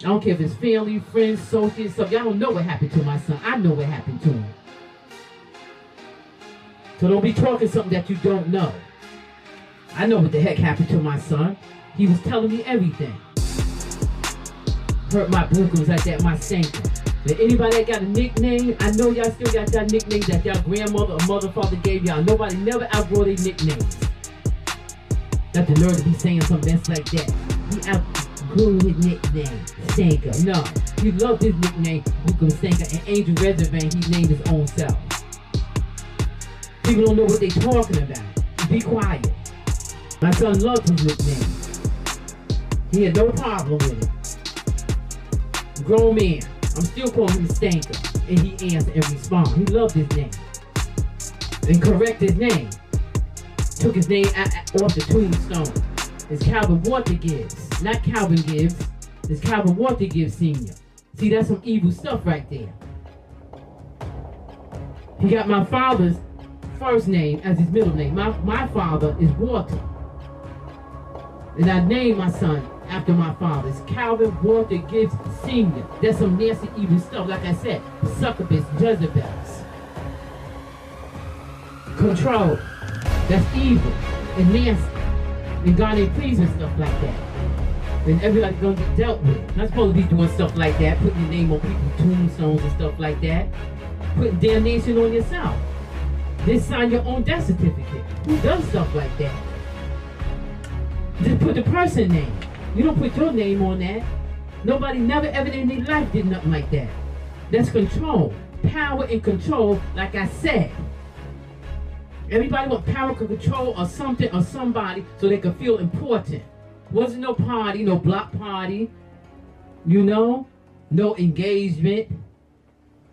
I don't care if it's family, friends, associates, stuff. Y'all don't know what happened to my son. I know what happened to him. So don't be talking something that you don't know. I know what the heck happened to my son. He was telling me everything. Hurt my bookums like that, my stinker. If anybody that got a nickname, I know y'all still got that nickname that y'all grandmother or mother, father gave y'all. Nobody never outgrow their nicknames. Got the nerve to be saying something that's like that. He outgrew his nickname, Stinker. No, he loved his nickname, Bookum Stinker, and Angel Reservoir, he named his own self. People don't know what they're talking about. Be quiet. My son loved his nickname. He had no problem with it. Grown man. I'm still calling him Stinker, and he answered and responded. He loved his name. And correct his name. Took his name off the tombstone. It's Calvin Walter Gibbs. Not Calvin Gibbs. It's Calvin Walter Gibbs Sr. See, that's some evil stuff right there. He got my father's first name as his middle name. My father is Walter. And I named my son after my father. It's Calvin Walter Gibbs Sr. That's some nasty, evil stuff. Like I said, succubus, Jezebels. Control. That's evil and nasty. And God ain't pleased with stuff like that. And everybody's gonna get dealt with. Not supposed to be doing stuff like that, putting your name on people's tombstones and stuff like that. Putting damnation on yourself. Then sign your own death certificate. Who does stuff like that? Just put the person name. You don't put your name on that. Nobody never ever in their life did nothing like that. That's control. Power and control, like I said. Everybody want power and control or something or somebody so they can feel important. Wasn't no party, no block party, you know? No engagement,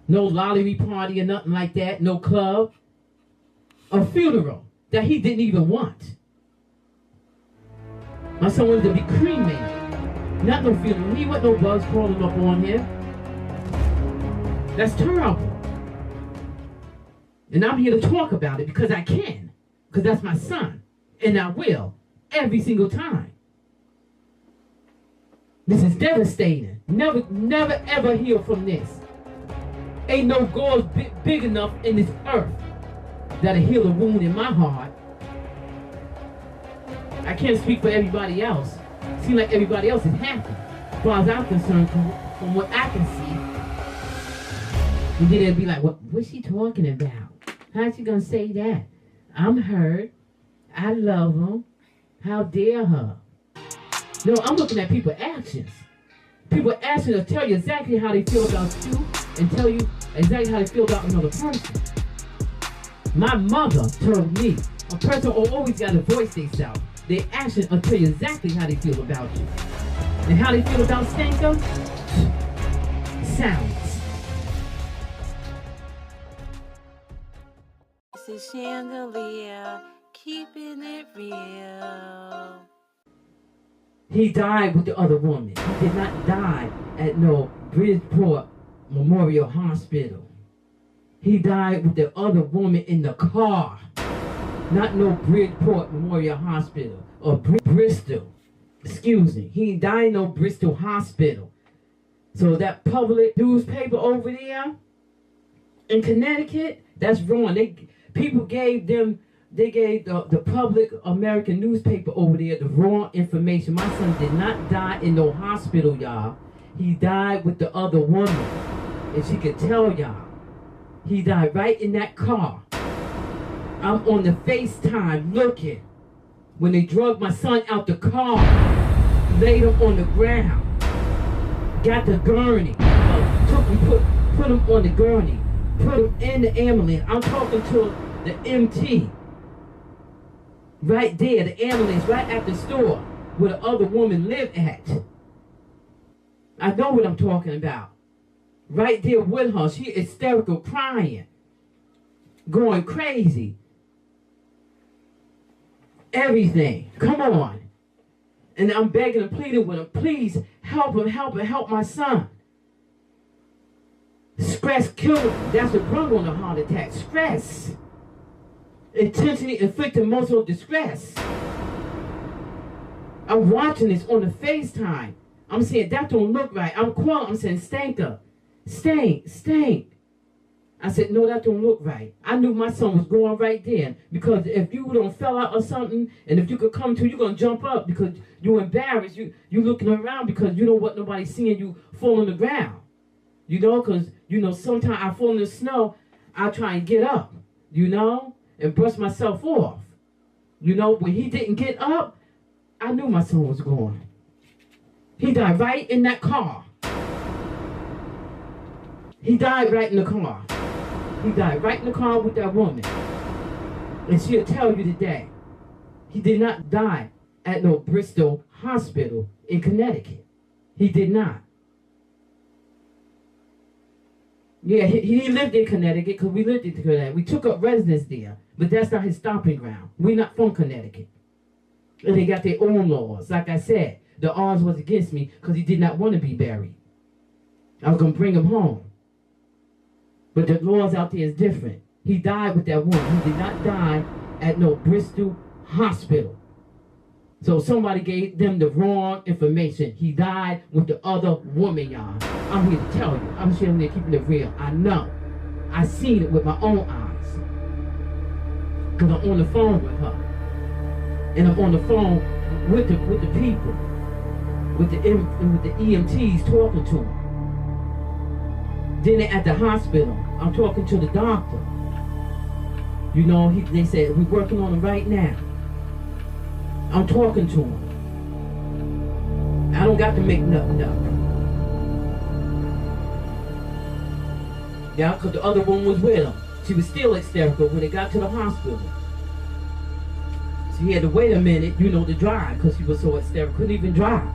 no lottery party or nothing like that, no club. A funeral that he didn't even want. My son wanted to be cremated. Not no funeral. He wasn't no bugs crawling up on him. That's terrible. And I'm here to talk about it because I can. Because that's my son. And I will. Every single time. This is devastating. Never ever heal from this. Ain't no God big enough in this earth that'll heal a wound in my heart. I can't speak for everybody else. Seems like everybody else is happy. As far as I'm concerned, from what I can see. And then they'll be like, what's she talking about? How's she gonna say that? I'm hurt. I love him. How dare her? No, I'm looking at people's actions. People's actions will tell you exactly how they feel about you and tell you exactly how they feel about another person. My mother told me, a person always got to voice themselves. Their actions will tell you exactly how they feel about you. And how they feel about Stinker? Sounds. It's a chandelier, keeping it real. He died with the other woman. He did not die at no Bridgeport Memorial Hospital. He died with the other woman in the car. Not no Bridgeport Memorial Hospital or Bristol. Excuse me. He died in no Bristol Hospital. So that public newspaper over there in Connecticut, that's wrong. People gave them, they gave the public American newspaper over there the wrong information. My son did not die in no hospital, y'all. He died with the other woman. And she could tell y'all. He died right in that car. I'm on the FaceTime looking. When they drug my son out the car, laid him on the ground. Got the gurney. Put him on the gurney. Put him in the ambulance. I'm talking to the MT. Right there, the ambulance, right at the store where the other woman lived at. I know what I'm talking about. Right there with her. She hysterical, crying. Going crazy. Everything. Come on. And I'm begging and pleading with him. Please help him, help my son. Stress killed him. That's what brought on a heart attack. Stress. Intentionally inflicted emotional distress. I'm watching this on the FaceTime. I'm saying, that don't look right. I'm calling, I'm saying, Stanker, Stank. I said, no, that don't look right. I knew my son was going right there. Because if you don't fell out or something, and if you could come to, you're going to jump up because you're embarrassed. You looking around because you don't want nobody seeing you fall on the ground. You know, because, you know, sometimes I fall in the snow, I try and get up, you know, and brush myself off. You know, when he didn't get up, I knew my son was gone. He died right in that car. He died right in the car. He died right in the car with that woman. And she'll tell you today, he did not die at no Bristol hospital in Connecticut. He did not. Yeah, he lived in Connecticut because we lived in Connecticut. We took up residence there, but that's not his stomping ground. We're not from Connecticut. And they got their own laws. Like I said, the odds was against me because he did not want to be buried. I was going to bring him home. But the laws out there is different. He died with that woman. He did not die at no Bristol hospital. So somebody gave them the wrong information. He died with the other woman, y'all. I'm here to tell you. I'm sitting there keeping it real. I know. I seen it with my own eyes. Because I'm on the phone with her. And I'm on the phone with the people. With the EMTs talking to them. Then at the hospital, I'm talking to the doctor. You know, they said, we're working on him right now. I'm talking to him. I don't got to make nothing up. Yeah, because the other one was with him. She was still hysterical when they got to the hospital. She had to wait a minute, you know, to drive because she was so hysterical. Couldn't even drive.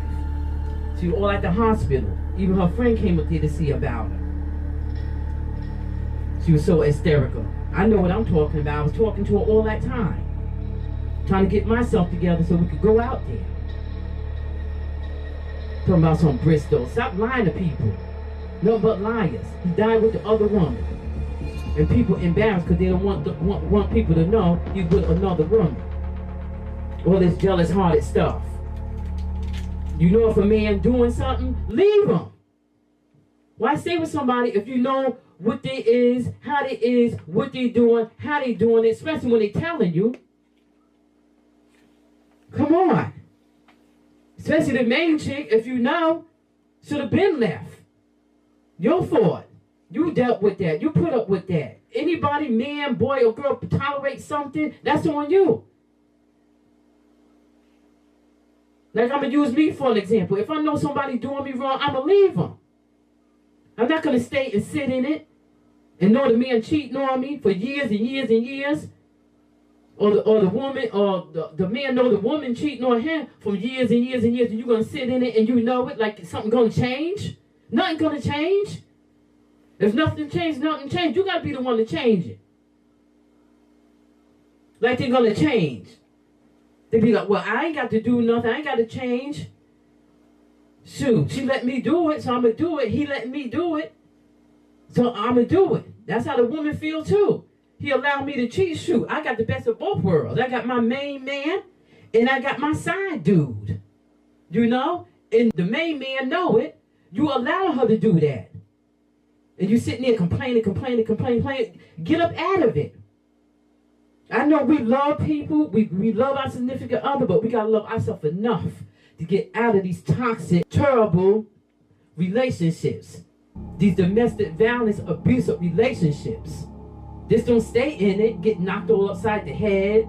She was all at the hospital. Even her friend came up there to see about her. She was so hysterical. I know what I'm talking about. I was talking to her all that time. Trying to get myself together so we could go out there. Talking about some Bristol. Stop lying to people. Nothing but liars. He died with the other woman. And people embarrassed because they don't want people to know he's with another woman. All this jealous-hearted stuff. You know if a man doing something, leave him. Why stay with somebody if you know what they is, how they is, what they doing, how they doing it, especially when they telling you. Come on. Especially the main chick, if you know, should have been left. Your fault. You dealt with that. You put up with that. Anybody, man, boy, or girl, tolerate something, that's on you. Like, I'm going to use me for an example. If I know somebody doing me wrong, I'm going to leave them. I'm not going to stay and sit in it and know the man cheating on me for years and years and years. Or the woman, or the man know the woman cheating on him for years and years and years, and you're going to sit in it and you know it like something going to change? Nothing going to change. If nothing changed, nothing changed. You got to be the one to change it. Like they're going to change. They be like, well, I ain't got to do nothing. I ain't got to change. Shoot, she let me do it, so I'm going to do it. He let me do it, so I'm going to do it. That's how the woman feel too. He allowed me to cheat. Shoot, I got the best of both worlds. I got my main man, and I got my side dude. You know? And the main man know it. You allow her to do that. And you sitting there complaining. Get up out of it. I know we love people. We love our significant other, but we got to love ourselves enough to get out of these toxic, terrible relationships. These domestic violence, abusive relationships. Just don't stay in it, get knocked all upside the head,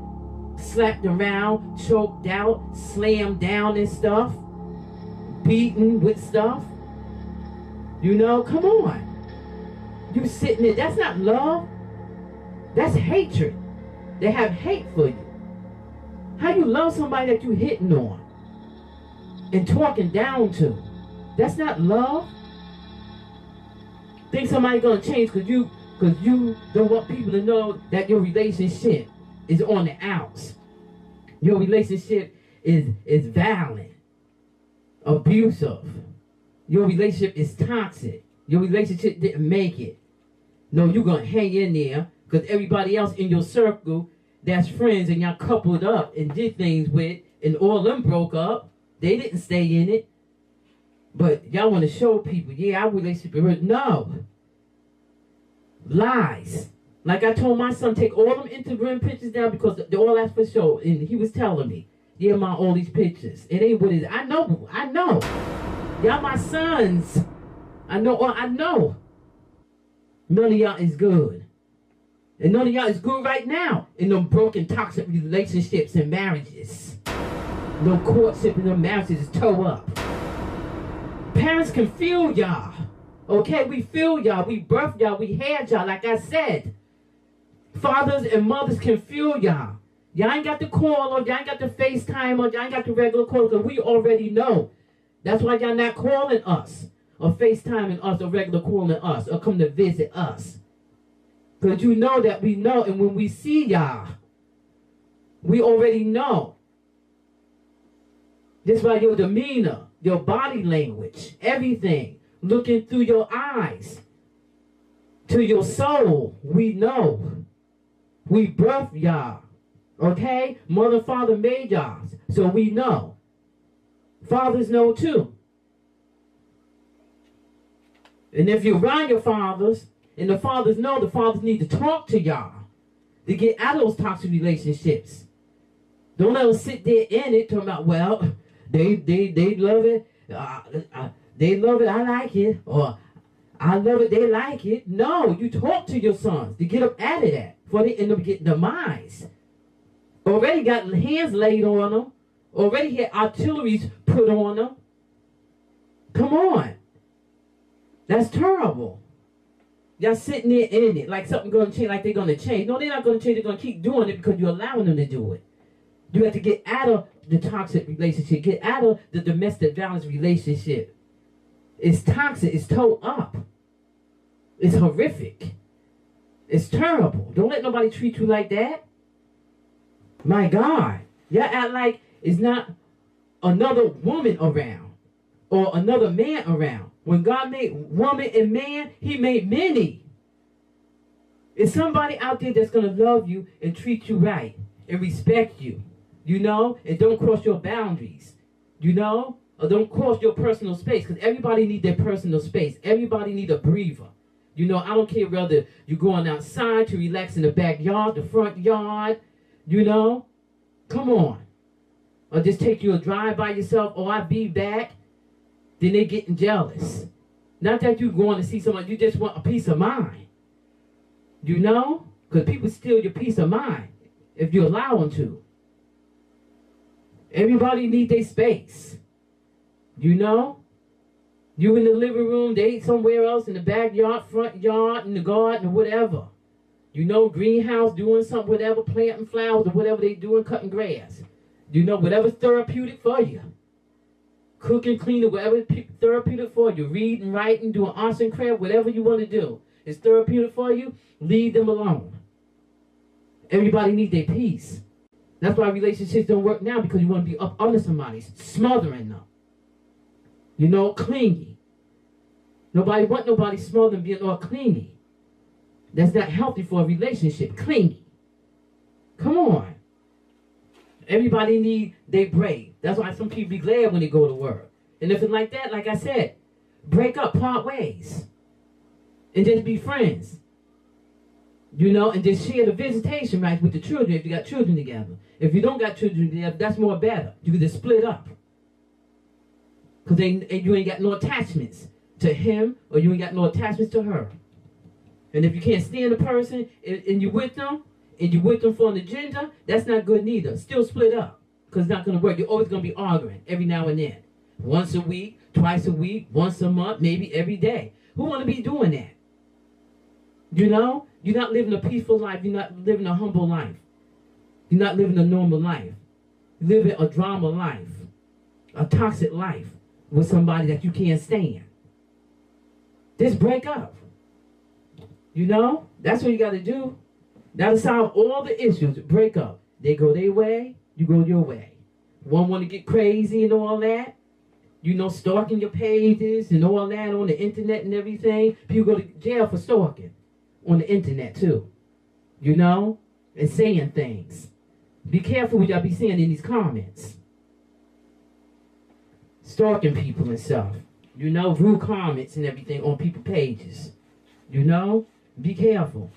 slapped around, choked out, slammed down and stuff, beaten with stuff. You know, come on. You sitting there, that's not love. That's hatred. They have hate for you. How you love somebody that you hitting on and talking down to? That's not love. Think somebody gonna change because you don't want people to know that your relationship is on the outs. Your relationship is violent, abusive. Your relationship is toxic. Your relationship didn't make it. No, you're going to hang in there because everybody else in your circle that's friends and y'all coupled up and did things with, and all of them broke up. They didn't stay in it. But y'all want to show people, yeah, our relationship. No. Lies. Like I told my son, take all them Instagram pictures down because they're all that's for show. And he was telling me, yeah, Mom, all these pictures. It ain't what it is. I know. Y'all my sons. I know. None of y'all is good. And none of y'all is good right now in them broken, toxic relationships and marriages. No courtship in them marriages is toe up. Parents can feel y'all. Okay, we feel y'all. We birthed y'all. We had y'all, like I said. Fathers and mothers can feel y'all. Y'all ain't got to call or y'all ain't got to FaceTime or y'all ain't got the regular call because we already know. That's why y'all not calling us or FaceTiming us or regular calling us or come to visit us. Because you know that we know, and when we see y'all, we already know. That's why your demeanor, your body language, everything, looking through your eyes to your soul, we know. We birthed y'all. Okay? Mother and father made y'all. So we know. Fathers know too. And if you're around your fathers, and the fathers know, the fathers need to talk to y'all to get out of those toxic relationships. Don't let them sit there in it talking about, well, they love it. They love it, I like it. Or I love it, they like it. No, you talk to your sons to get them out of that before they end up getting demise. Already got hands laid on them. Already had artilleries put on them. Come on. That's terrible. Y'all sitting there in it like something going to change, like they're going to change. No, they're not going to change. They're going to keep doing it because you're allowing them to do it. You have to get out of the toxic relationship. Get out of the domestic violence relationship. It's toxic. It's toe up. It's horrific. It's terrible. Don't let nobody treat you like that. My God. Y'all act like it's not another woman around or another man around. When God made woman and man, he made many. It's somebody out there that's going to love you and treat you right and respect you, you know, and don't cross your boundaries, you know, or don't cross your personal space, because everybody needs their personal space. Everybody needs a breather. You know, I don't care whether you're going outside to relax in the backyard, the front yard, you know. Come on. Or just take you a drive by yourself, or I'll be back. Then they're getting jealous. Not that you're going to see someone, you just want a peace of mind. You know? Because people steal your peace of mind if you allow them to. Everybody needs their space. You know? You in the living room, they somewhere else in the backyard, front yard, in the garden, or whatever. You know, greenhouse, doing something, whatever, planting flowers, or whatever they doing, cutting grass. You know, whatever's therapeutic for you. Cooking, cleaning, whatever is therapeutic for you. Reading, writing, doing arts and crafts, whatever you want to do. It's therapeutic for you, leave them alone. Everybody needs their peace. That's why relationships don't work now, because you want to be up under somebody, smothering them. You know, clingy. Nobody want nobody smothering, being all clingy. That's not healthy for a relationship. Clingy. Come on. Everybody need their break. That's why some people be glad when they go to work. And if it's like that, like I said, break up, part ways. And just be friends. You know, and just share the visitation rights with the children if you got children together. If you don't got children together, that's more better. You can just split up. Because you ain't got no attachments to him, or you ain't got no attachments to her. And if you can't stand the person and you're with them, and you're with them for an agenda, that's not good neither. Still split up. Because it's not going to work. You're always going to be arguing every now and then. Once a week, twice a week, once a month, maybe every day. Who want to be doing that? You know? You're not living a peaceful life. You're not living a humble life. You're not living a normal life. You're living a drama life. A toxic life with somebody that you can't stand. Just break up. You know? That's what you got to do. That'll solve all the issues. Break up. They go their way. You go your way. One want to get crazy and all that. You know, stalking your pages and all that on the internet and everything. People go to jail for stalking on the internet too. You know? And saying things. Be careful what y'all be saying in these comments. Stalking people and stuff. You know, rude comments and everything on people's pages. You know, be careful.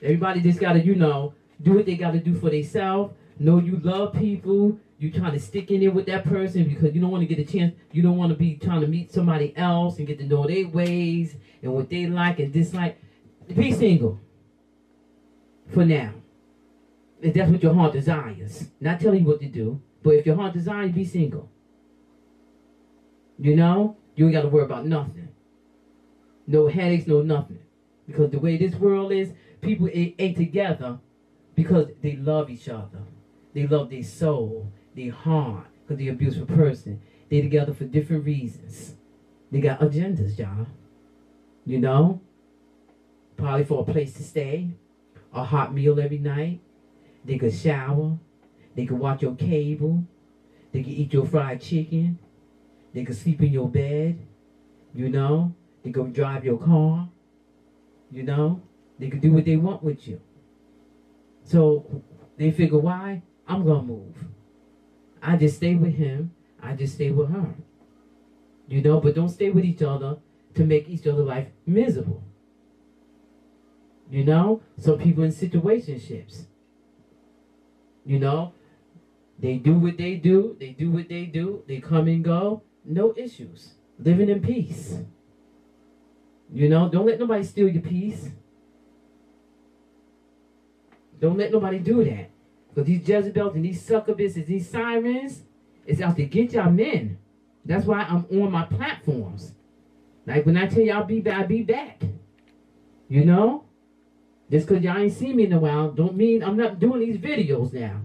Everybody just got to, you know, do what they got to do for themselves. Know you love people. You trying to stick in there with that person because you don't want to get a chance. You don't want to be trying to meet somebody else and get to know their ways and what they like and dislike. Be single for now. If that's what your heart desires. Not telling you what to do, but if your heart desires, be single. You know? You ain't got to worry about nothing. No headaches, no nothing. Because the way this world is, people ain't together because they love each other. They love their soul, their heart, because they're a beautiful person. They're together for different reasons. They got agendas, y'all. You know? Probably for a place to stay, a hot meal every night. They could shower. They could watch your cable. They could eat your fried chicken. They could sleep in your bed. You know? They could drive your car. You know? They could do what they want with you. So they figure, why? I'm going to move. I just stay with him. I just stay with her. You know? But don't stay with each other to make each other's life miserable. You know? Some people in situationships. You know? They do what they do. They do what they do. They come and go. No issues. Living in peace. You know? Don't let nobody steal your peace. Don't let nobody do that. Because these Jezebels and these succubuses, these sirens, it's out to get y'all men. That's why I'm on my platforms. Like when I tell y'all be back, I'll be back. You know? Just because y'all ain't seen me in a while, don't mean I'm not doing these videos now.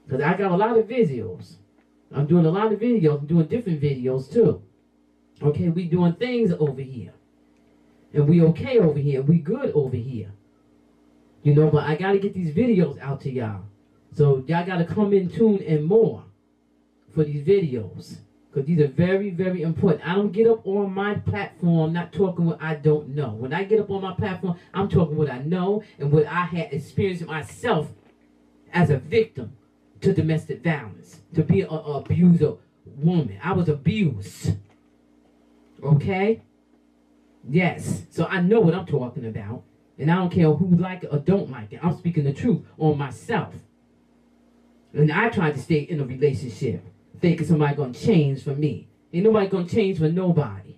Because I got a lot of videos. I'm doing a lot of videos. I'm doing different videos too. Okay, we doing things over here. And we okay over here. We good over here. You know, but I got to get these videos out to y'all. So y'all got to come in tune and more for these videos. Because these are very, very important. I don't get up on my platform not talking what I don't know. When I get up on my platform, I'm talking what I know and what I had experienced myself as a victim to domestic violence, to be an abuser woman. I was abused. Okay? Yes. So I know what I'm talking about. And I don't care who like it or don't like it. I'm speaking the truth on myself. And I tried to stay in a relationship thinking somebody going to change for me. Ain't nobody going to change for nobody.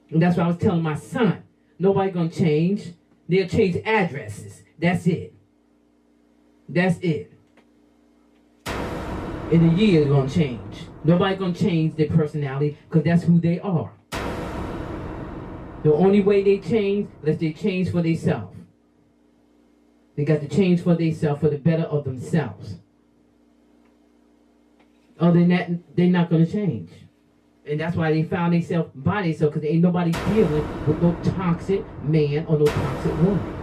And that's what I was telling my son. Nobody going to change. They'll change addresses. That's it. That's it. In a year, they're going to change. Nobody going to change their personality because that's who they are. The only way they change is they change for themselves. They got to change for themselves, for the better of themselves. Other than that, they're not going to change. And that's why they found themselves by themselves, because ain't nobody dealing with no toxic man or no toxic woman.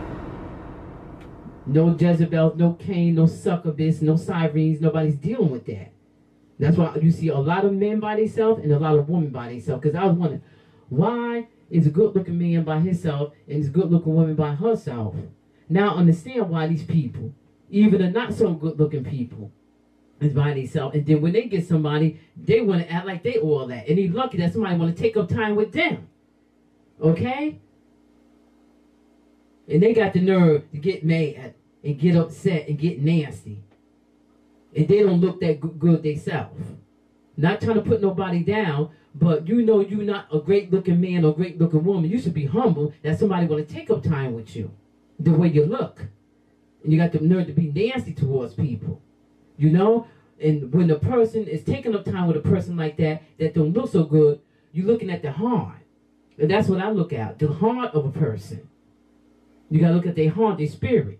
No Jezebels, no Cain, no succubus, no sirens. Nobody's dealing with that. That's why you see a lot of men by themselves and a lot of women by themselves. Because I was wondering, why is a good-looking man by himself and is a good-looking woman by herself? Now I understand why these people, even the not-so-good-looking people, is by themselves. And then when they get somebody, they want to act like they all that. And he's lucky that somebody want to take up time with them. Okay? And they got the nerve to get mad and get upset and get nasty. And they don't look that good themselves. Not trying to put nobody down, but you know you're not a great-looking man or great-looking woman. You should be humble that somebody want to take up time with you the way you look. And you got the nerve to be nasty towards people. You know? And when a person is taking up time with a person like that, that don't look so good, you're looking at the heart. And that's what I look at, the heart of a person. You got to look at their heart, their spirit.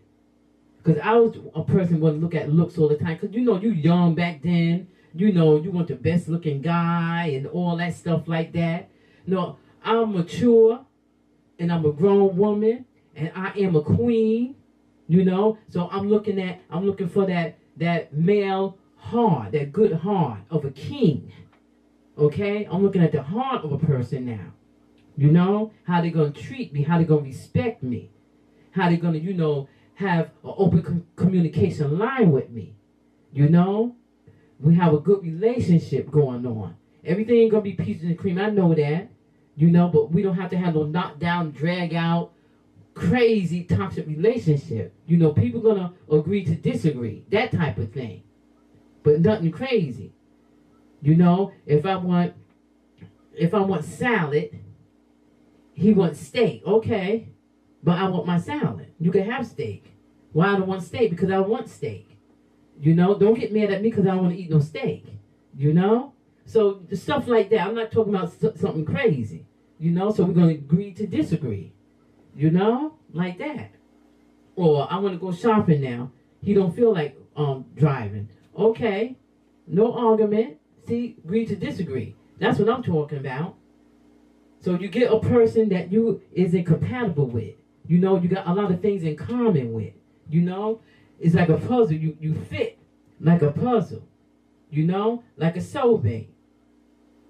Because I was a person who would look at looks all the time. Because you know, you young back then. You know, you want the best looking guy and all that stuff like that. No, I'm mature and I'm a grown woman and I am a queen, you know. So I'm looking for that male heart, that good heart of a king. Okay? I'm looking at the heart of a person now. You know, how they're going to treat me, how they're going to respect me, how they're going to, you know, have an open communication line with me. You know? We have a good relationship going on. Everything ain't going to be peaches and cream. I know that. You know, but we don't have to have no knockdown, drag out, crazy, toxic relationship. You know, people going to agree to disagree. That type of thing. But nothing crazy. You know, if I want salad, he wants steak. Okay. But I want my salad. You can have steak. Why I don't want steak? Because I want steak. You know, don't get mad at me because I don't want to eat no steak. You know? So, stuff like that. I'm not talking about something crazy. You know? So, we're going to agree to disagree. You know? Like that. Or, I want to go shopping now. He don't feel like driving. Okay. No argument. See? Agree to disagree. That's what I'm talking about. So, you get a person that you is incompatible with. You know, you got a lot of things in common with. You know, it's like a puzzle. You fit like a puzzle. You know, like a soulmate.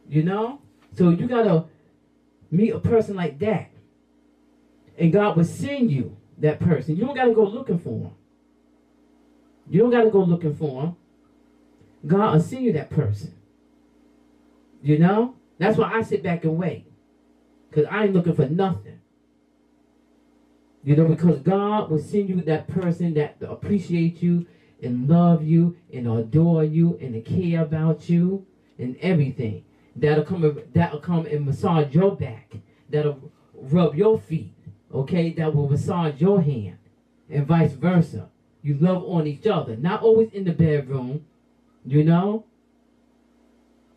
You know, so you gotta meet a person like that, and God will send you that person. You don't gotta go looking for him. You don't gotta go looking for him. God will send you that person. You know, that's why I sit back and wait, because I ain't looking for nothing. You know, because God will send you that person that appreciates you and love you and adore you and care about you and everything. That'll come and massage your back. That'll rub your feet. Okay? That will massage your hand. And vice versa. You love on each other. Not always in the bedroom. You know?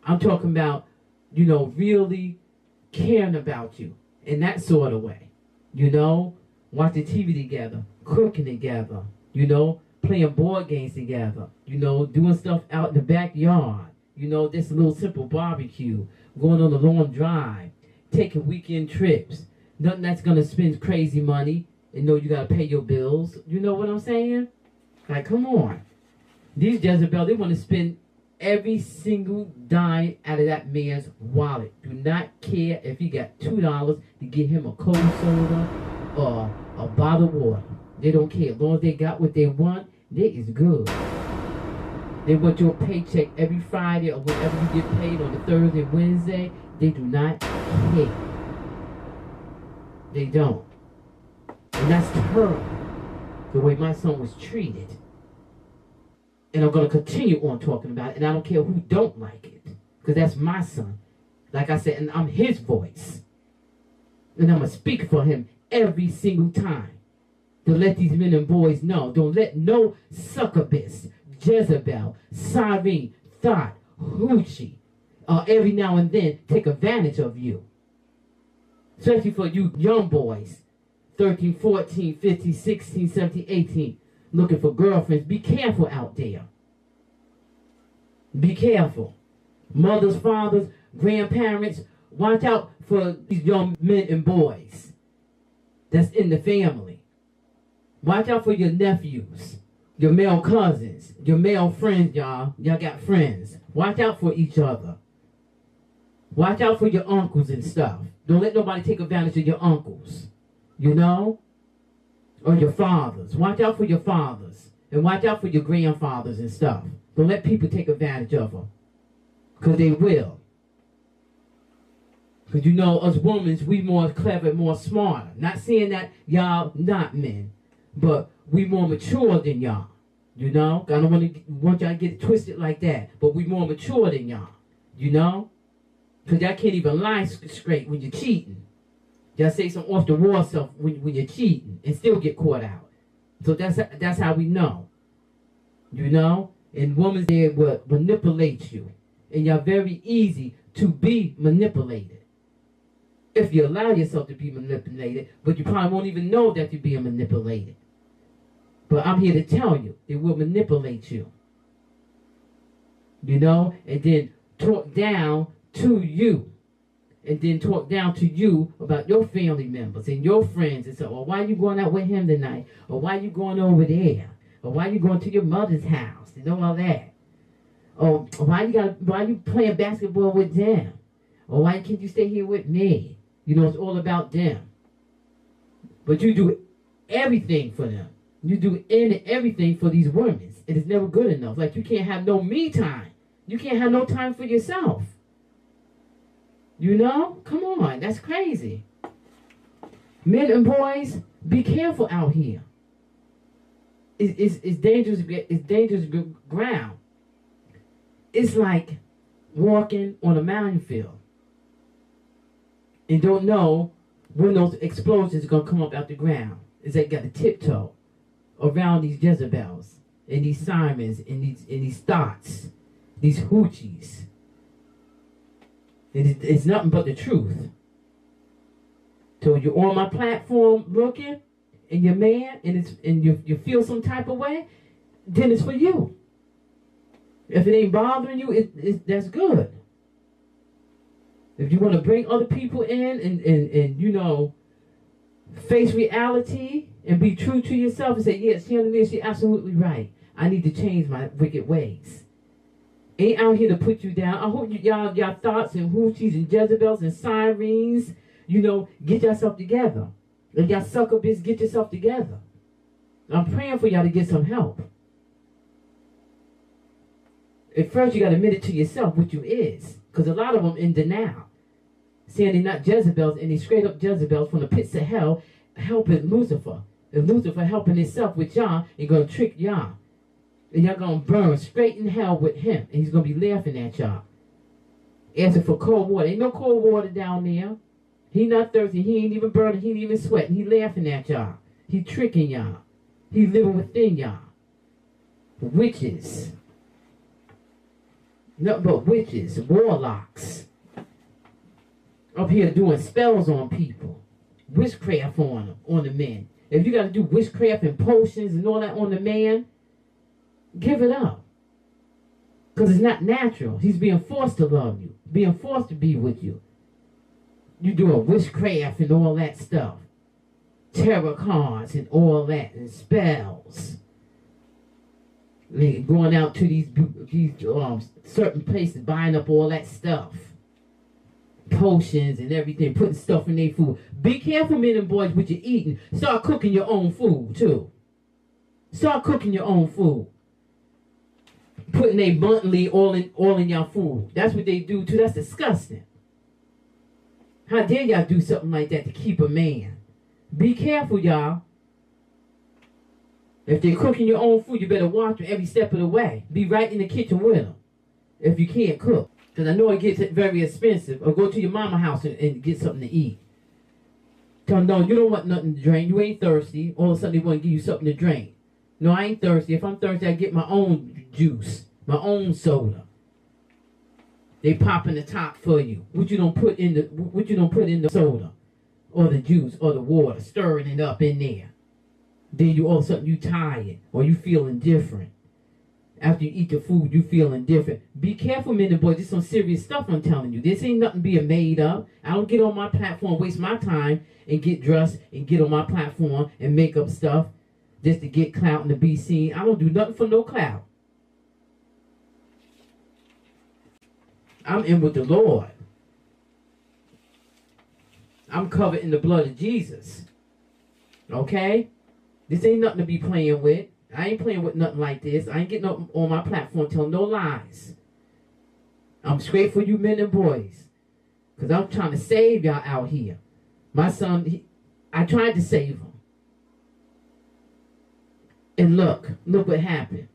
I'm talking about, you know, really caring about you in that sort of way. You know? Watching TV together, cooking together, you know, playing board games together, you know, doing stuff out in the backyard, you know, this little simple barbecue, going on a long drive, taking weekend trips, nothing that's going to spend crazy money and know you got to pay your bills. You know what I'm saying? Like, come on. These Jezebel, they want to spend every single dime out of that man's wallet. Do not care if he got $2 to get him a cold soda or a bottle of water. They don't care. As long as they got what they want, they is good. They want your paycheck every Friday or whenever you get paid on the Thursday and Wednesday. They do not care. They don't. And that's terrible, the way my son was treated. And I'm going to continue on talking about it, and I don't care who don't like it, because that's my son. Like I said, and I'm his voice. And I'm going to speak for him every single time to let these men and boys know. Don't let no succubus, Jezebel, Siren, thought, hoochie, every now and then take advantage of you. Especially for you young boys, 13, 14, 15, 16, 17, 18, looking for girlfriends. Be careful out there. Be careful. Mothers, fathers, grandparents, watch out for these young men and boys that's in the family. Watch out for your nephews, your male cousins, your male friends, y'all. Y'all got friends. Watch out for each other. Watch out for your uncles and stuff. Don't let nobody take advantage of your uncles, you know? Or your fathers. Watch out for your fathers. And watch out for your grandfathers and stuff. Don't let people take advantage of them. Because they will. Because you know, us women, we more clever, more smarter. Not saying that y'all not men, but we more mature than y'all. You know? I don't want y'all to get it twisted like that. But we more mature than y'all. You know? Because y'all can't even lie straight when you're cheating. Y'all say some off the wall stuff when you're cheating and still get caught out. So that's how we know. You know? And women, they will manipulate you. And you're very easy to be manipulated. If you allow yourself to be manipulated, but you probably won't even know that you're being manipulated. But I'm here to tell you, it will manipulate you. You know? And then talk down to you. And then talk down to you about your family members and your friends and say, well, why are you going out with him tonight? Or why are you going over there? Or why are you going to your mother's house? You know, all that. Or why you playing basketball with them? Or why can't you stay here with me? You know, it's all about them. But you do everything for them. You do everything for these women. And it's never good enough. Like, you can't have no me time. You can't have no time for yourself. You know? Come on. That's crazy. Men and boys, be careful out here. It's dangerous. It's dangerous ground. It's like walking on a minefield and don't know when those explosions are gonna come up out the ground. It's like you got to tiptoe around these Jezebels and these Sirens and these thoughts, these hoochies. And it's nothing but the truth. So you're on my platform looking, and you're mad, and you feel some type of way, then it's for you. If it ain't bothering you, that's good. If you want to bring other people in and you know, face reality and be true to yourself and say, yes, she's absolutely right. I need to change my wicked ways. Ain't out here to put you down. I hope y'all thoughts and hoochies and Jezebels and Sirens, you know, get yourself together. And y'all sucker bitch, get yourself together. I'm praying for y'all to get some help. At first, you got to admit it to yourself what you is. Because a lot of them in denial. Saying they're not Jezebels, and they straight up Jezebels from the pits of hell, helping Lucifer. And Lucifer helping himself with y'all, and going to trick y'all. And y'all going to burn straight in hell with him. And he's going to be laughing at y'all. Asking for cold water. Ain't no cold water down there. He not thirsty. He ain't even burning. He ain't even sweating. He laughing at y'all. He tricking y'all. He living within y'all. Witches. Nothing but witches. Warlocks. Up here doing spells on people. Witchcraft on them. On the men. If you got to do witchcraft and potions and all that on the man, give it up. Because it's not natural. He's being forced to love you. Being forced to be with you. You doing witchcraft and all that stuff. Tarot cards and all that. And spells. And going out to these certain places. Buying up all that stuff. Potions and everything. Putting stuff in their food. Be careful, men and boys, what you're eating. Start cooking your own food, too. Start cooking your own food. Putting a bluntly all in your food. That's what they do, too. That's disgusting. How dare y'all do something like that to keep a man? Be careful, y'all. If they're cooking your own food, you better watch them every step of the way. Be right in the kitchen with them. If you can't cook. Because I know it gets very expensive. Or go to your mama's house and get something to eat. Tell them, no, you don't want nothing to drink. You ain't thirsty. All of a sudden they want to give you something to drink. No, I ain't thirsty. If I'm thirsty, I get my own juice. My own soda. They popping the top for you. What you don't put in the soda or the juice or the water, stirring it up in there. Then you all of a sudden you tired or you feeling different. After you eat the food, you feeling different. Be careful, men and boys. This is some serious stuff I'm telling you. This ain't nothing being made up. I don't get on my platform, waste my time, and get dressed and get on my platform and make up stuff just to get clout and to be seen. I don't do nothing for no clout. I'm in with the Lord. I'm covered in the blood of Jesus. Okay? This ain't nothing to be playing with. I ain't playing with nothing like this. I ain't getting up on my platform telling no lies. I'm straight for you men and boys. Because I'm trying to save y'all out here. My son, I tried to save him. And look what happened.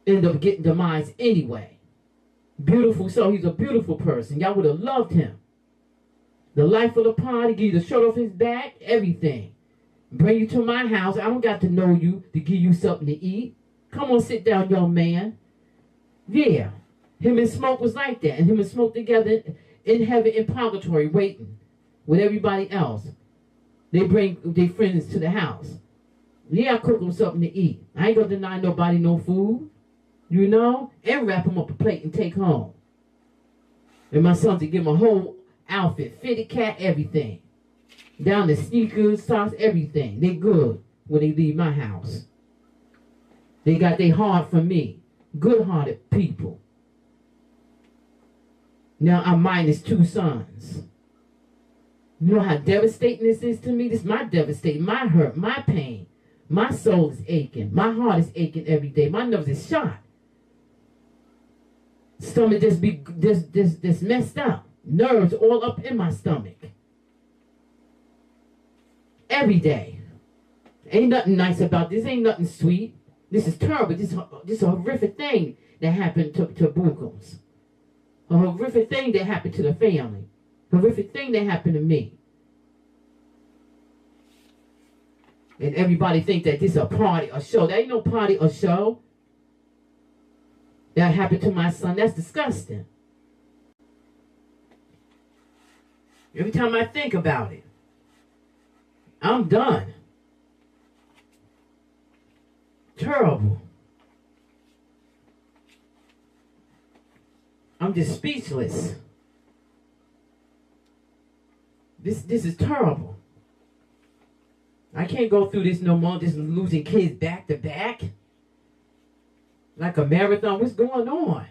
Ended up getting demise anyway. Beautiful soul. He's a beautiful person. Y'all would have loved him. The life of the party, give you the shirt off his back, everything. Bring you to my house. I don't got to know you to give you something to eat. Come on, sit down, young man. Yeah. Him and Smoke was like that. And him and Smoke together in heaven in purgatory waiting with everybody else. They bring their friends to the house. Yeah, I cook them something to eat. I ain't going to deny nobody no food. You know? And wrap them up a plate and take home. And my son to give him a whole outfit. Fitted cap, everything. Down to sneakers, socks, everything. They good when they leave my house. They got their heart for me. Good-hearted people. Now I'm minus 2 sons. You know how devastating this is to me? This is my devastating, my hurt, my pain. My soul is aching. My heart is aching every day. My nerves is shot. Stomach just be this messed up. nerves all up in my stomach. Every day. Ain't nothing nice about this. Ain't nothing sweet. This is terrible. This is a horrific thing that happened to Bookums. A horrific thing that happened to the family. Horrific thing that happened to me. And everybody think that this is a party, a show. There ain't no party or show. That happened to my son. That's disgusting. Every time I think about it, I'm done. Terrible. I'm just speechless. This is terrible. I can't go through this no more, just losing kids back to back. Like a marathon. What's going on?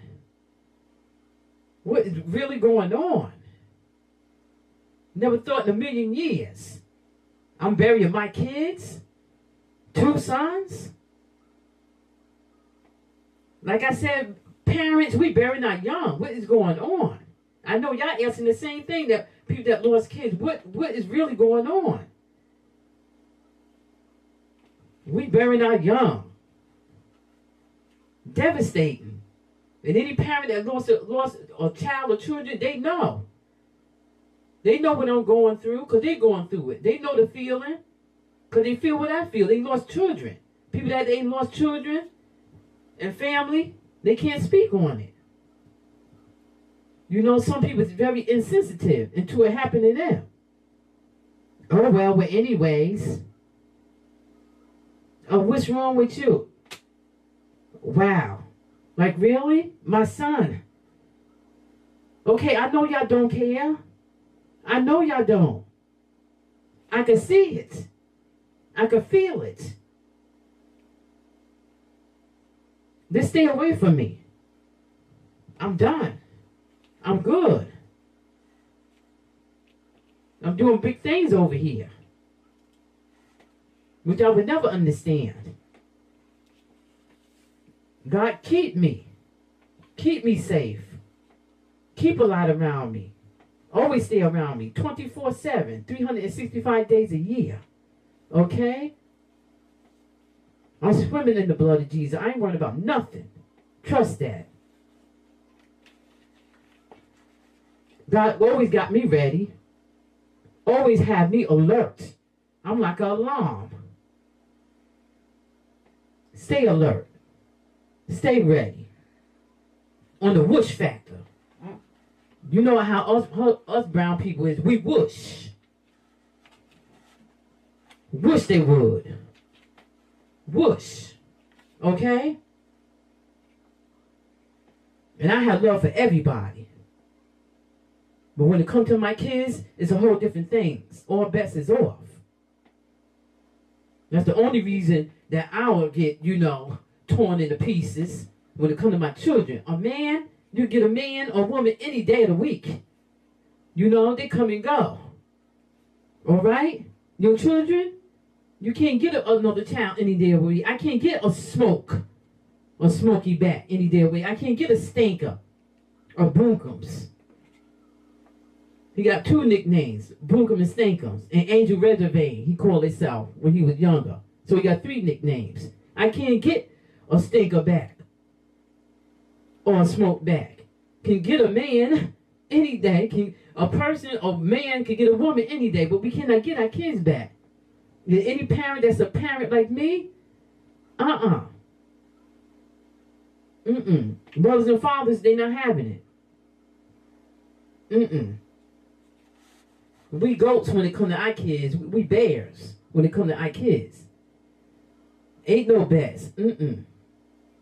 What is really going on? Never thought in a million years. I'm burying my kids. 2 sons. Like I said, parents, we burying our young. What is going on? I know y'all asking the same thing, that people that lost kids. What is really going on? We burying our young. Devastating. And any parent that lost a child or children, they know. They know what I'm going through because they're going through it. They know the feeling because they feel what I feel. They lost children. People that ain't lost children and family, they can't speak on it. You know, some people is very insensitive until it happened to them. Oh, well, anyways. Oh, what's wrong with you? Wow. Like, really? My son. Okay, I know y'all don't care. I know y'all don't. I can see it. I can feel it. Just stay away from me. I'm done. I'm good. I'm doing big things over here, which I would never understand. God, keep me. Keep me safe. Keep a lot around me. Always stay around me. 24/7, 365 days a year. Okay? I'm swimming in the blood of Jesus. I ain't worrying about nothing. Trust that. God always got me ready. Always have me alert. I'm like an alarm. Stay alert. Stay ready. On the whoosh factor. You know how us brown people is. We whoosh. Wish they would. Whoosh. Okay? And I have love for everybody. But when it comes to my kids, it's a whole different thing. All bets is off. That's the only reason that I will get, torn into pieces when it comes to my children. A man, you get a man or woman any day of the week. They come and go. All right? Your children, you can't get another child any day of the week. I can't get a smoky bat any day of the week. I can't get a stinker or bookums. He got 2 nicknames, Boonkum and Stinkums, and Angel Reservain, he called himself when he was younger. So he got 3 nicknames. I can't get a stinker back or a smoke back. Can get a man any day. A man can get a woman any day, but we cannot get our kids back. Any parent that's a parent like me, Brothers and fathers, they not having it. We goats when it comes to our kids. We bears when it comes to our kids. Ain't no bets.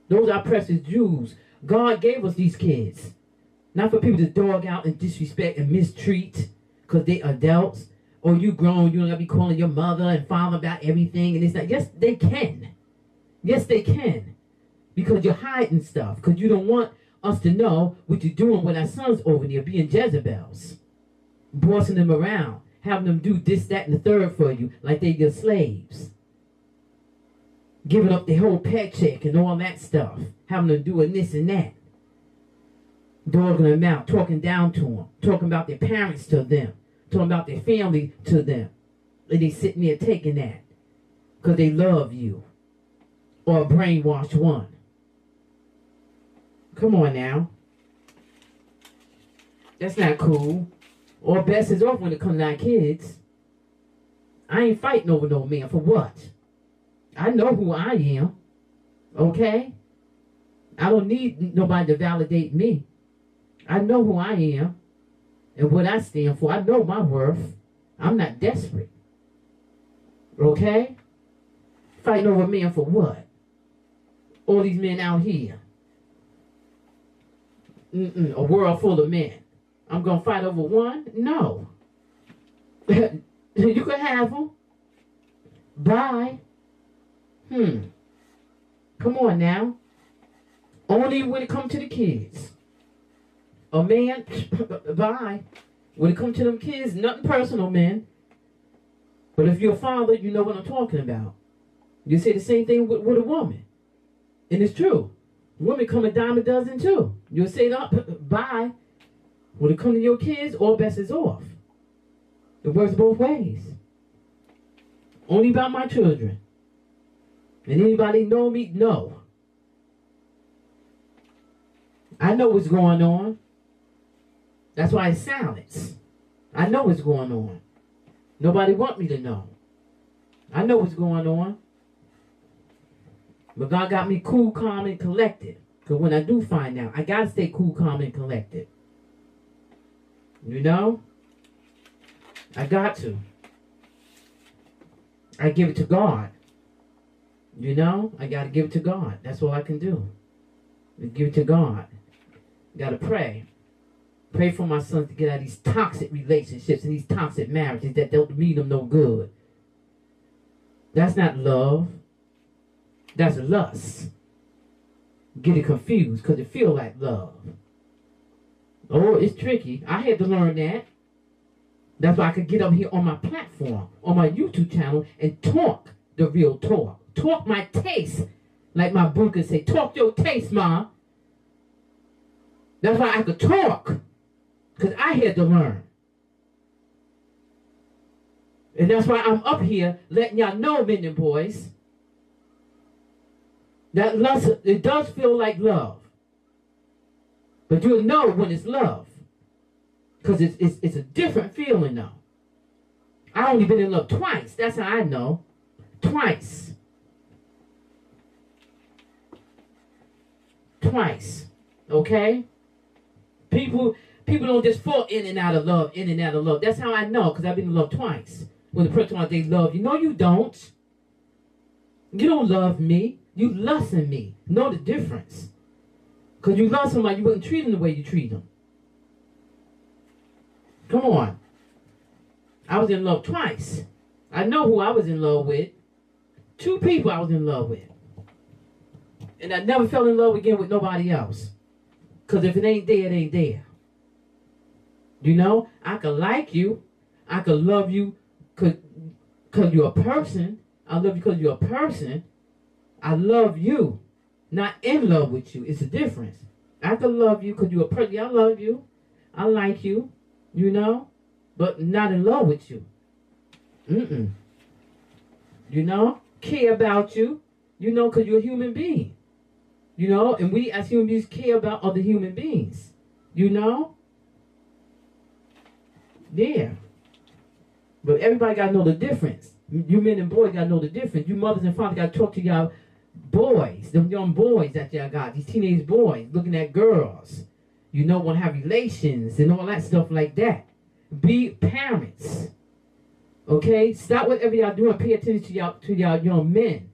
Those are precious Jews. God gave us these kids. Not for people to dog out and disrespect and mistreat because they adults. Or you grown, you don't got to be calling your mother and father about everything. And it's like, yes, they can. Yes, they can. Because you're hiding stuff. Because you don't want us to know what you're doing with our sons over there, being Jezebels. Bossing them around, having them do this, that, and the third for you, like they're your slaves. Giving up their whole paycheck and all that stuff. Having them doing this and that. dogging them out, talking down to them, talking about their parents to them, talking about their family to them. And they sitting there taking that because they love you. Or a brainwashed one. Come on now. That's not cool. Or best is off when it comes to our kids. I ain't fighting over no man. For what? I know who I am. Okay? I don't need nobody to validate me. I know who I am and what I stand for. I know my worth. I'm not desperate. Okay? Fighting over men for what? All these men out here. A world full of men. I'm going to fight over one? No. You can have them. Bye. Come on now. Only when it comes to the kids. A man, bye. When it comes to them kids, nothing personal, man. But if you're a father, you know what I'm talking about. You say the same thing with a woman. And it's true. Women come a dime a dozen too. You'll say, bye. When it comes to your kids, all bets is off. It works both ways. Only about my children. And anybody know me? No. I know what's going on. That's why it's silence. I know what's going on. Nobody want me to know. I know what's going on. But God got me cool, calm, and collected. Because when I do find out, I got to stay cool, calm, and collected. You know? I got to. I give it to God. You know? I got to give it to God. That's all I can do. I give it to God. Got to pray. Pray for my sons to get out of these toxic relationships and these toxic marriages that don't mean them no good. That's not love. That's lust. Get it confused because it feel like love. Oh, it's tricky. I had to learn that. That's why I could get up here on my platform, on my YouTube channel, and talk the real talk. Talk my taste. Like my book could say, talk your taste, Ma. That's why I could talk. Because I had to learn. And that's why I'm up here letting y'all know, men and boys, that lust, it does feel like love. But you'll know when it's love. Because it's a different feeling now. I only been in love twice. That's how I know. Twice. Twice. Okay? People don't just fall in and out of love, in and out of love. That's how I know, because I've been in love twice. When the person they love you. No, you don't. You don't love me. You lust in me. Know the difference. Because you love somebody, you wouldn't treat them the way you treat them. Come on. I was in love twice. I know who I was in love with. 2 people I was in love with. And I never fell in love again with nobody else. Because if it ain't there, it ain't there. You know, I could like you. I could love you because you're a person. I love you because you're a person. I love you. Not in love with you. It's a difference. I could love you because you're a person. I love you. I like you. You know? But not in love with you. You know? Care about you. You know, because you're a human being. You know? And we as human beings care about other human beings. You know? Yeah. But everybody got to know the difference. You men and boys got to know the difference. You mothers and fathers got to talk to y'all boys, them young boys that y'all got, these teenage boys looking at girls. You know, want to have relations and all that stuff like that. Be parents. Okay? Stop whatever y'all doing. Pay attention to y'all young men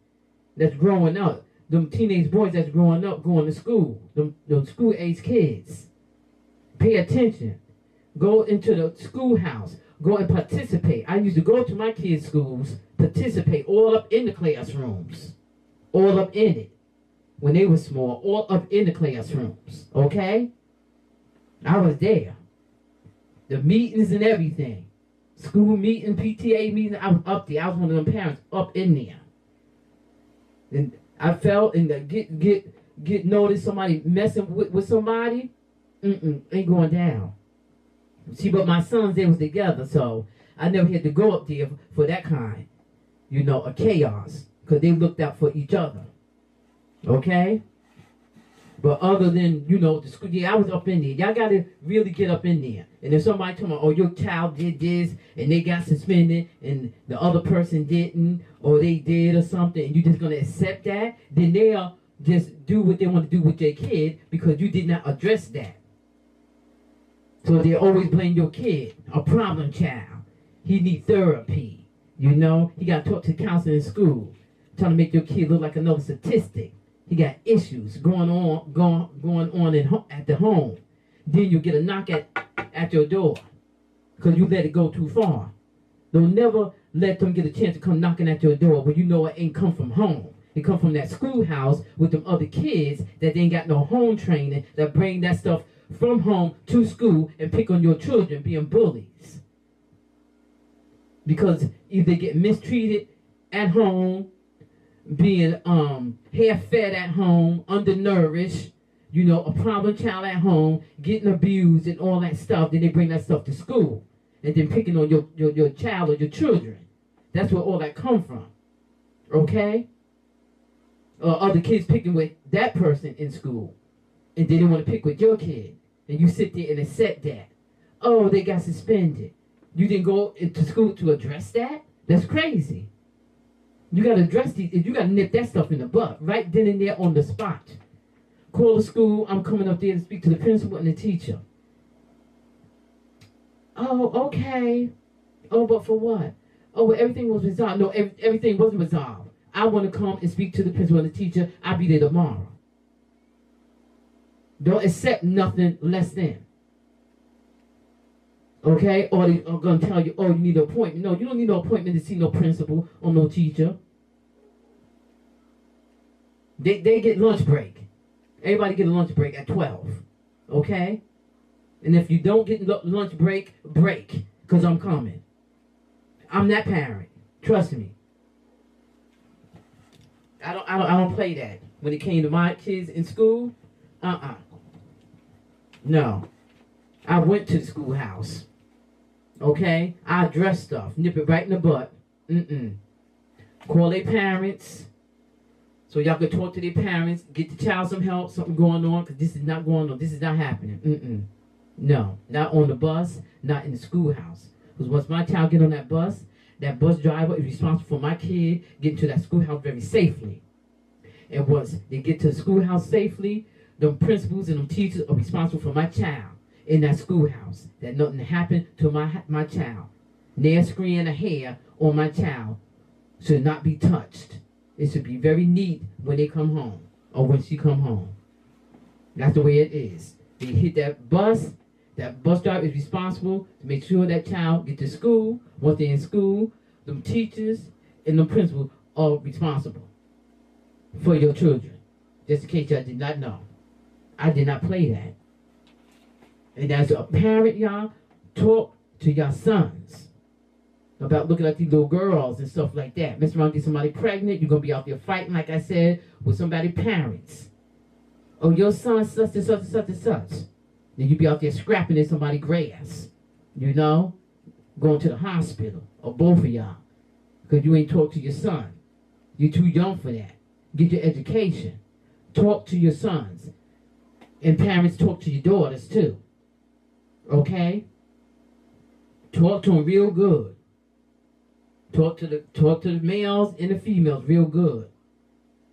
that's growing up. Them teenage boys that's growing up, going to school. Them school-age kids. Pay attention. Go into the schoolhouse. Go and participate. I used to go to my kids' schools, participate all up in the classrooms. All up in it. When they were small, all up in the classrooms. Okay? I was there. The meetings and everything. School meeting, PTA meeting, I was up there. I was one of them parents up in there. And I felt and get noticed somebody messing with somebody. Ain't going down. See, but my sons, they was together, so I never had to go up there for that kind, you know, of chaos, because they looked out for each other. Okay? But other than, you know, the school, yeah, I was up in there. Y'all got to really get up in there. And if somebody told me, oh, your child did this, and they got suspended, and the other person didn't, or they did or something, and you're just going to accept that, then they'll just do what they want to do with their kid because you did not address that. So they always blame your kid, a problem child. He need therapy, you know. He got taught to counseling in school, trying to make your kid look like another statistic. He got issues going on at the home. Then you get a knock at your door because you let it go too far. Don't never let them get a chance to come knocking at your door when you know it ain't come from home. It come from that schoolhouse with them other kids that they ain't got no home training that bring that stuff from home to school and pick on your children being bullies. Because either they get mistreated at home, being hair-fed at home, undernourished, you know, a problem child at home, getting abused and all that stuff, then they bring that stuff to school. And then picking on your child or your children. That's where all that come from. Okay? Other kids picking with that person in school. And then they want to pick with your kid. And you sit there and accept that. Oh, they got suspended. You didn't go to school to address that? That's crazy. You got to address these. You got to nip that stuff in the butt. Right then and there on the spot. Call the school. I'm coming up there to speak to the principal and the teacher. Oh, okay. Oh, but for what? Oh, well, everything was resolved. No, everything wasn't resolved. I want to come and speak to the principal and the teacher. I'll be there tomorrow. Don't accept nothing less than. Okay? Or they are going to tell you, oh, you need an appointment. No, you don't need no appointment to see no principal or no teacher. They get lunch break. Everybody get a lunch break at 12. Okay? And if you don't get lunch break, because I'm coming. I'm that parent. Trust me. I don't play that. When it came to my kids in school, no. I went to the schoolhouse. Okay? I addressed stuff. Nip it right in the butt. Call their parents. So y'all can talk to their parents. Get the child some help. Something going on. Because this is not going on. This is not happening. No. Not on the bus. Not in the schoolhouse. Because once my child get on that bus driver is responsible for my kid getting to that schoolhouse very safely. And once they get to the schoolhouse safely, the principals and the teachers are responsible for my child in that schoolhouse. That nothing happened to my child. Nail screen and a hair on my child should not be touched. It should be very neat when they come home or when she come home. That's the way it is. They hit that bus driver is responsible to make sure that child get to school. Once they're in school, the teachers and the principal are responsible for your children. Just in case y'all did not know. I did not play that. And as a parent, y'all, talk to your sons about looking at these little girls and stuff like that. Mess around, get somebody pregnant, you're going to be out there fighting, like I said, with somebody's parents. Oh, your son such and such and such and such. Then you be out there scrapping in somebody's grass. You know? Going to the hospital. Or both of y'all. Because you ain't talked to your son. You're too young for that. Get your education. Talk to your sons. And parents, talk to your daughters too. Okay? Talk to them real good. Talk to the males and the females real good.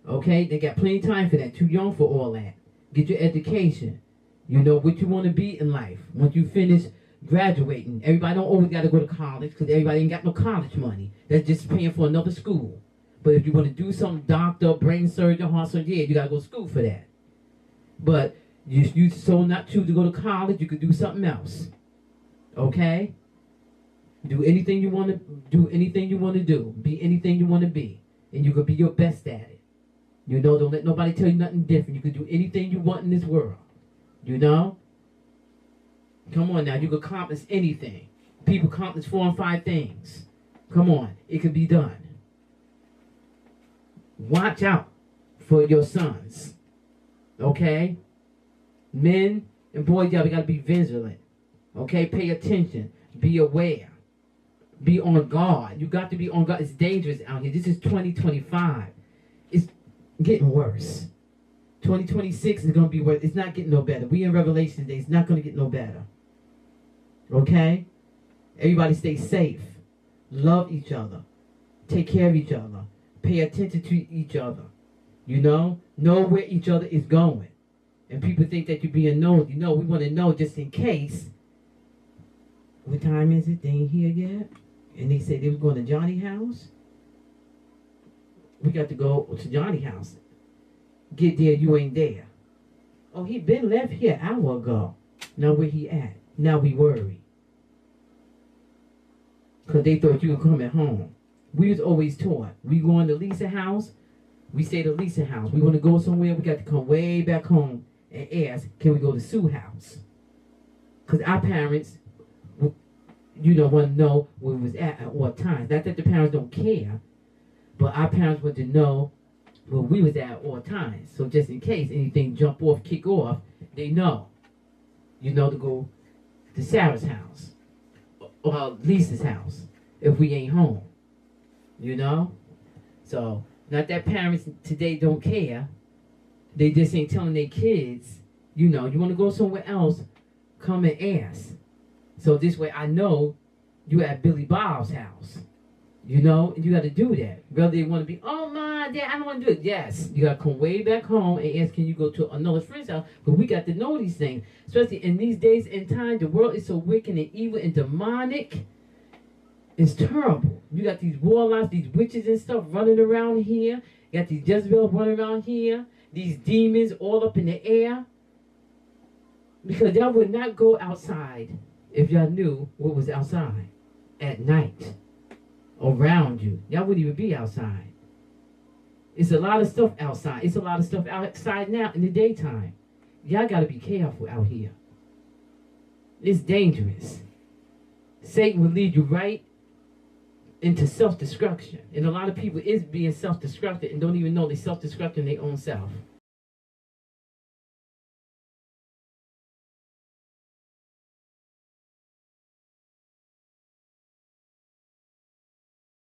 Okay? They got plenty of time for that. Too young for all that. Get your education. You know what you want to be in life. Once you finish graduating. Everybody don't always got to go to college because everybody ain't got no college money. That's just paying for another school. But if you want to do something, doctor, brain surgeon, heart surgeon, yeah, you got to go to school for that. But you so not choose to go to college, you could do something else. Okay? Do anything you want to do. Anything you want to do. Be anything you want to be. And you could be your best at it. You know, don't let nobody tell you nothing different. You could do anything you want in this world. You know? Come on now, you can accomplish anything. People accomplish 4 and 5 things. Come on, it can be done. Watch out for your sons. Okay? Men And boys, y'all, we got to be vigilant. Okay? Pay attention. Be aware. Be on guard. You got to be on guard. It's dangerous out here. This is 2025. It's getting worse. 2026 is going to be worse. It's not getting no better. We in Revelation Day. It's not going to get no better. Okay? Everybody stay safe. Love each other. Take care of each other. Pay attention to each other. You know where each other is going. And people think that you're being nosy. No, we want to know just in case. What time is it? They ain't here yet. And they said they was going to Johnny's house. We got to go to Johnny's house. Get there, you ain't there. Oh, he been left here an hour ago. Now where he at? Now we worry. Because they thought you were coming home. We was always taught. We going to Lisa's house. We stay to Lisa's house. We want to go somewhere. We got to come way back home and ask, can we go to Sue's house? Because our parents, want to know where we was at all times. Not that the parents don't care, but our parents want to know where we was at all times. So just in case anything jump off, kick off, they know. To go to Sarah's house or Lisa's house if we ain't home. So not that parents today don't care. They just ain't telling their kids, you want to go somewhere else, come and ask. So this way I know you at Billy Bob's house. And you got to do that. Whether they want to be, oh my, Dad, I don't want to do it. Yes, you got to come way back home and ask, can you go to another friend's house? But we got to know these things. Especially in these days and times, the world is so wicked and evil and demonic. It's terrible. You got these warlocks, these witches and stuff running around here. You got these Jezebel running around here. These demons all up in the air. Because y'all would not go outside if y'all knew what was outside at night. Around you. Y'all wouldn't even be outside. It's a lot of stuff outside. It's a lot of stuff outside now in the daytime. Y'all got to be careful out here. It's dangerous. Satan will lead you right into self-destruction. And a lot of people is being self-destructed and don't even know they're self-destructing their own self.